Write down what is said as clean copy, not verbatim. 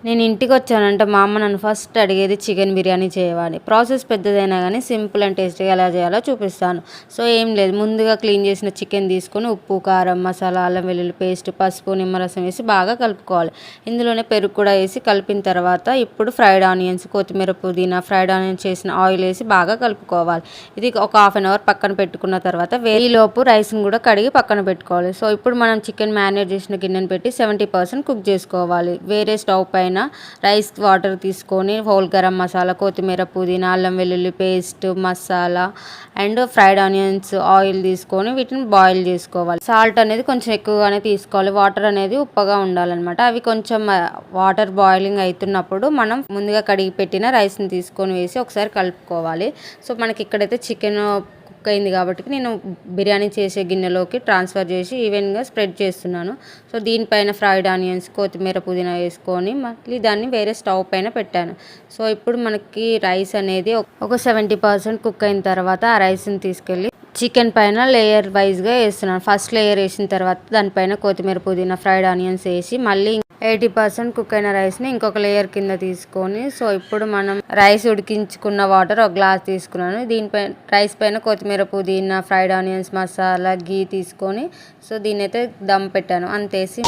నేను ఇంటికొచ్చానంటే మా అమ్మ నన్ను ఫస్ట్ అడిగేది చికెన్ బిర్యానీ చేయమని. ప్రాసెస్ పెద్దదైనా గానీ సింపుల్ అండ్ టేస్టీగా ఎలా చేయాలో చూపిస్తాను. సో ఏం లేదు, ముందుగా క్లీన్ చేసిన చికెన్ తీసుకొని ఉప్పు, కారం, మసాలా, అల్లం వెల్లుల్లి పేస్ట్, పసుపు, నిమ్మరసం వేసి బాగా కలుపుకోవాలి. ఇందులోనే పెరుగు కూడా వేసి కలిపిన తర్వాత ఇప్పుడు ఫ్రైడ్ ఆనియన్స్, కొత్తిమీర, పుదీనా, ఫ్రైడ్ ఆనియన్స్ చేసిన ఆయిల్ వేసి బాగా కలుపుకోవాలి. ఇది ఒక హాఫ్ అన్ అవర్ పక్కన పెట్టుకున్న తర్వాత ఈలోపు రైస్ని కూడా కడిగి పక్కన పెట్టుకోవాలి. సో ఇప్పుడు మనం చికెన్ మ్యారినేట్ చేసిన గిన్నెను పెట్టి 70% కుక్ చేసుకోవాలి. వేరే స్టవ్ పైన రైస్ వాటర్ తీసుకొని హోల్ గరం మసాలా, కొత్తిమీర, పుదీనా, అల్లం వెల్లుల్లి paste, masala and fried onions, oil తీసుకొని వీటిని బాయిల్ చేసుకోవాలి. సాల్ట్ అనేది కొంచెం ఎక్కువగానే తీసుకోవాలి. వాటర్ అనేది ఉప్పగా ఉండాలన్నమాట. అవి కొంచెం వాటర్ బాయిలింగ్ అవుతున్నప్పుడు మనం ముందుగా కడిగి పెట్టిన రైస్ని తీసుకొని వేసి ఒకసారి కలుపుకోవాలి. సో మనకి ఇక్కడైతే చికెన్ కుక్ అయింది కాబట్టి నేను బిర్యానీ చేసే గిన్నెలోకి ట్రాన్స్ఫర్ చేసి ఈవెన్గా స్ప్రెడ్ చేస్తున్నాను. సో దీనిపైన ఫ్రైడ్ ఆనియన్స్, కొత్తిమీర, పుదీనా వేసుకొని మళ్ళీ దాన్ని వేరే స్టవ్ పైన పెట్టాను. సో ఇప్పుడు మనకి రైస్ అనేది ఒక 70% కుక్ అయిన తర్వాత ఆ రైస్ని తీసుకెళ్ళి చికెన్ పైన లేయర్ వైజ్గా వేస్తున్నాను. ఫస్ట్ లేయర్ వేసిన తర్వాత దానిపైన కొత్తిమీర, పుదీనా, ఫ్రైడ్ ఆనియన్స్ వేసి మళ్ళీ 80% కుక్ అయిన రైస్ని ఇంకొక లేయర్ కింద తీసుకొని, సో ఇప్పుడు మనం రైస్ ఉడికించుకున్న వాటర్ ఒక గ్లాస్ తీసుకున్నాను. దీనిపైన రైస్ పైన కొత్తిమీర, పుదీనా, ఫ్రైడ్ ఆనియన్స్, మసాలా, గీ తీసుకొని సో దీన్ని అయితే దమ్ పెట్టాను. అంతేసి